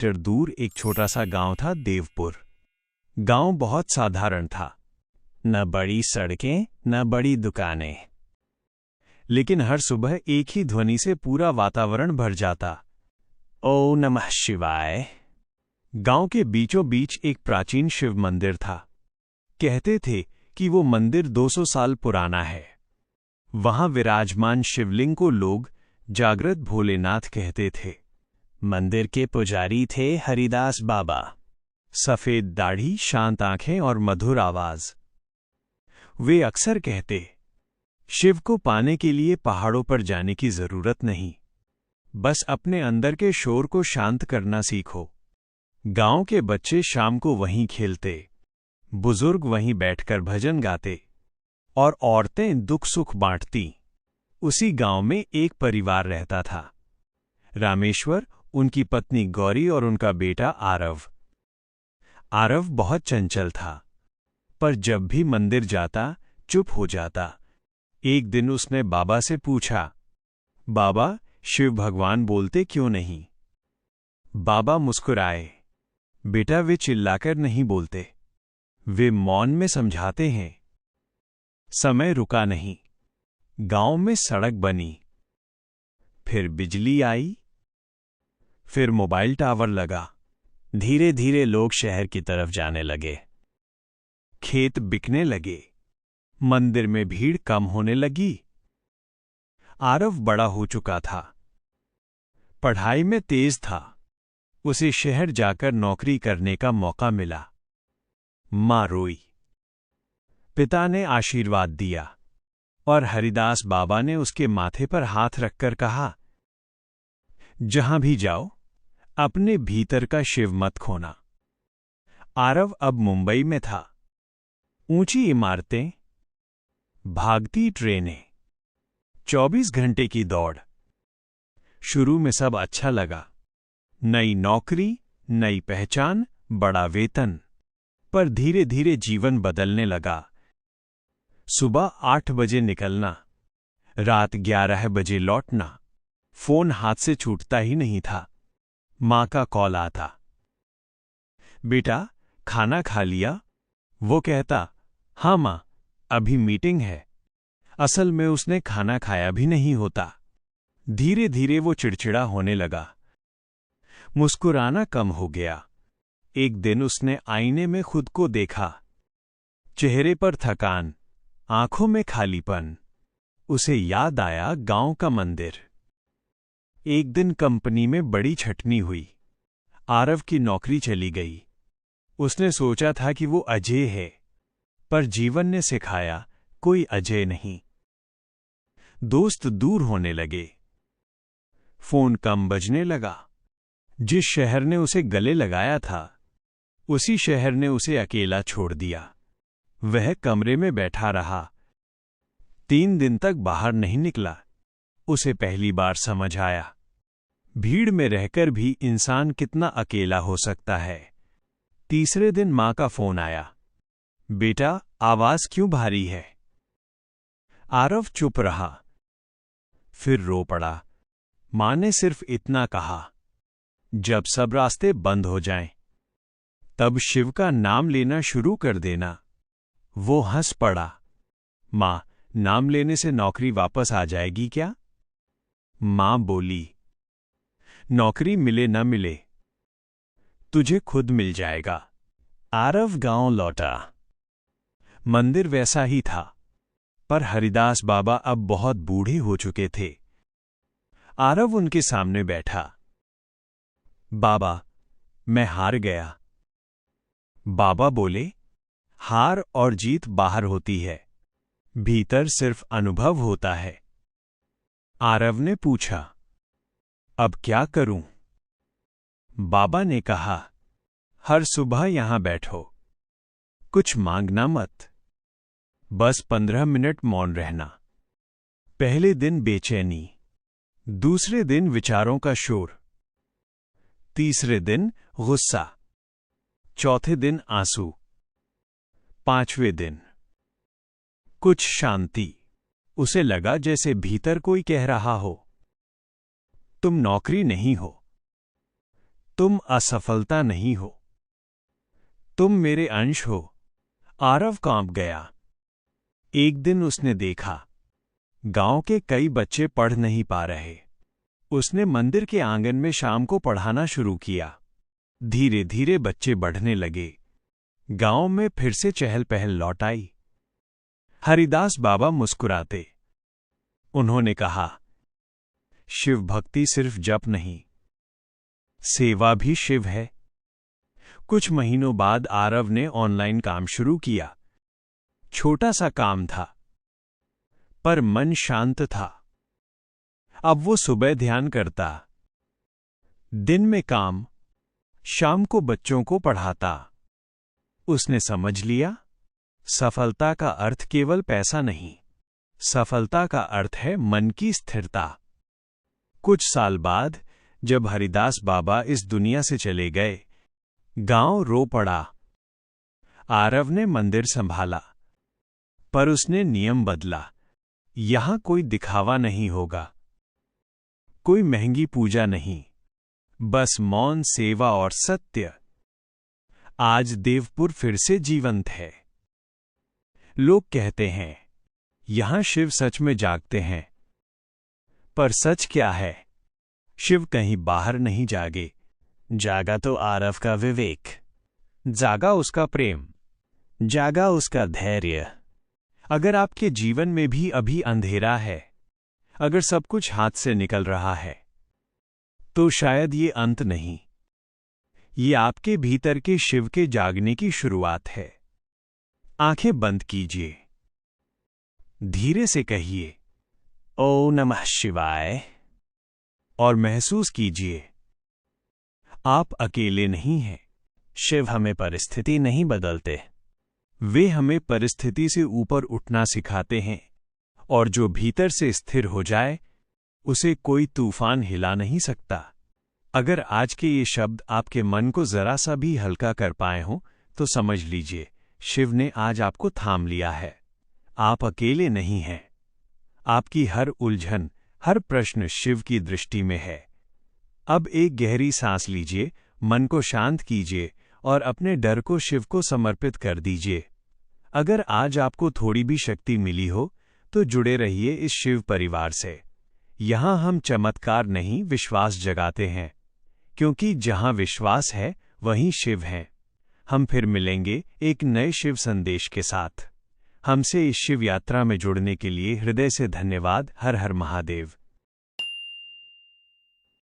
Kilometre दूर एक छोटा सा गांव था, देवपुर। गांव बहुत साधारण था, न बड़ी सड़कें न बड़ी दुकानें, लेकिन हर सुबह एक ही ध्वनि से पूरा वातावरण भर जाता, ओ नमः शिवाय। गांव के बीचों बीच एक प्राचीन शिव मंदिर था। कहते थे कि वो मंदिर 200 साल पुराना है। वहां विराजमान शिवलिंग को लोग जागृत भोलेनाथ कहते थे। मंदिर के पुजारी थे हरिदास बाबा। सफेद दाढ़ी, शांत आंखें और मधुर आवाज। वे अक्सर कहते, शिव को पाने के लिए पहाड़ों पर जाने की जरूरत नहीं, बस अपने अंदर के शोर को शांत करना सीखो। गांव के बच्चे शाम को वहीं खेलते, बुजुर्ग वहीं बैठकर भजन गाते और औरतें दुख सुख बांटती। उसी गांव में एक परिवार रहता था, रामेश्वर, उनकी पत्नी गौरी और उनका बेटा आरव। आरव बहुत चंचल था, पर जब भी मंदिर जाता चुप हो जाता। एक दिन उसने बाबा से पूछा, बाबा, शिव भगवान बोलते क्यों नहीं? बाबा मुस्कुराए, बेटा, वे चिल्लाकर नहीं बोलते, वे मौन में समझाते हैं। समय रुका नहीं। गांव में सड़क बनी, फिर बिजली आई, फिर मोबाइल टावर लगा। धीरे धीरे लोग शहर की तरफ जाने लगे। खेत बिकने लगे, मंदिर में भीड़ कम होने लगी। आरव बड़ा हो चुका था, पढ़ाई में तेज था। उसे शहर जाकर नौकरी करने का मौका मिला। मां रोई। पिता ने आशीर्वाद दिया और हरिदास बाबा ने उसके माथे पर हाथ रखकर कहा, जहां भी जाओ अपने भीतर का शिव मत खोना। आरव अब मुंबई में था। ऊंची इमारतें, भागती ट्रेनें, 24 घंटे की दौड़। शुरू में सब अच्छा लगा, नई नौकरी, नई पहचान, बड़ा वेतन। पर धीरे धीरे जीवन बदलने लगा। सुबह 8 बजे निकलना, रात 11 बजे लौटना। फोन हाथ से छूटता ही नहीं था। मां का कॉल आता, बेटा खाना खा लिया? वो कहता, हां मां, अभी मीटिंग है। असल में उसने खाना खाया भी नहीं होता। धीरे धीरे वो चिड़चिड़ा होने लगा, मुस्कुराना कम हो गया। एक दिन उसने आईने में खुद को देखा। चेहरे पर थकान, आंखों में खालीपन। उसे याद आया गांव का मंदिर। एक दिन कंपनी में बड़ी छटनी हुई। आरव की नौकरी चली गई। उसने सोचा था कि वो अजय है, पर जीवन ने सिखाया कोई अजय नहीं। दोस्त दूर होने लगे, फोन कम बजने लगा। जिस शहर ने उसे गले लगाया था, उसी शहर ने उसे अकेला छोड़ दिया। वह कमरे में बैठा रहा। 3 दिन तक बाहर नहीं निकला। उसे पहली बार समझ आया, भीड़ में रहकर भी इंसान कितना अकेला हो सकता है। तीसरे दिन मां का फोन आया, बेटा आवाज क्यों भारी है? आरव चुप रहा, फिर रो पड़ा। मां ने सिर्फ इतना कहा, जब सब रास्ते बंद हो जाएं, तब शिव का नाम लेना शुरू कर देना। वो हंस पड़ा। मां, नाम लेने से नौकरी वापस आ जाएगी क्या? मां बोली, नौकरी मिले न मिले, तुझे खुद मिल जाएगा। आरव गांव लौटा। मंदिर वैसा ही था, पर हरिदास बाबा अब बहुत बूढ़े हो चुके थे। आरव उनके सामने बैठा। बाबा, मैं हार गया। बाबा बोले, हार और जीत बाहर होती है, भीतर सिर्फ अनुभव होता है। आरव ने पूछा, अब क्या करूं? बाबा ने कहा, हर सुबह यहां बैठो, कुछ मांगना मत, बस 15 मिनट मौन रहना। पहले दिन बेचैनी, दूसरे दिन विचारों का शोर, तीसरे दिन गुस्सा, चौथे दिन आंसू, 5वें दिन कुछ शांति। उसे लगा जैसे भीतर कोई कह रहा हो, तुम नौकरी नहीं हो, तुम असफलता नहीं हो, तुम मेरे अंश हो। आरव कांप गया। एक दिन उसने देखा, गांव के कई बच्चे पढ़ नहीं पा रहे। उसने मंदिर के आंगन में शाम को पढ़ाना शुरू किया। धीरे धीरे बच्चे बढ़ने लगे। गांव में फिर से चहल पहल लौट आई। हरिदास बाबा मुस्कुराते। उन्होंने कहा, शिव भक्ति सिर्फ जप नहीं, सेवा भी शिव है। कुछ महीनों बाद आरव ने ऑनलाइन काम शुरू किया। छोटा सा काम था, पर मन शांत था। अब वो सुबह ध्यान करता, दिन में काम, शाम को बच्चों को पढ़ाता। उसने समझ लिया, सफलता का अर्थ केवल पैसा नहीं, सफलता का अर्थ है मन की स्थिरता। कुछ साल बाद जब हरिदास बाबा इस दुनिया से चले गए, गांव रो पड़ा। आरव ने मंदिर संभाला, पर उसने नियम बदला। यहां कोई दिखावा नहीं होगा, कोई महंगी पूजा नहीं, बस मौन, सेवा और सत्य। आज देवपुर फिर से जीवंत है। लोग कहते हैं, यहां शिव सच में जागते हैं। पर सच क्या है? शिव कहीं बाहर नहीं जागे। जागा तो आरव का विवेक, जागा उसका प्रेम, जागा उसका धैर्य। अगर आपके जीवन में भी अभी अंधेरा है, अगर सब कुछ हाथ से निकल रहा है, तो शायद ये अंत नहीं, ये आपके भीतर के शिव के जागने की शुरुआत है। आंखें बंद कीजिए, धीरे से कहिए, ओम नमः शिवाय, और महसूस कीजिए, आप अकेले नहीं हैं। शिव हमें परिस्थिति नहीं बदलते, वे हमें परिस्थिति से ऊपर उठना सिखाते हैं। और जो भीतर से स्थिर हो जाए, उसे कोई तूफान हिला नहीं सकता। अगर आज के ये शब्द आपके मन को जरा सा भी हल्का कर पाए हों, तो समझ लीजिए, शिव ने आज आपको थाम लिया है। आप अकेले नहीं हैं। आपकी हर उलझन, हर प्रश्न शिव की दृष्टि में है। अब एक गहरी सांस लीजिए, मन को शांत कीजिए और अपने डर को शिव को समर्पित कर दीजिए। अगर आज आपको थोड़ी भी शक्ति मिली हो, तो जुड़े रहिए इस शिव परिवार से। यहां हम चमत्कार नहीं, विश्वास जगाते हैं, क्योंकि जहां विश्वास है, वहीं शिव हैं। हम फिर मिलेंगे एक नए शिव संदेश के साथ। हमसे इस शिव यात्रा में जुड़ने के लिए हृदय से धन्यवाद। हर हर महादेव।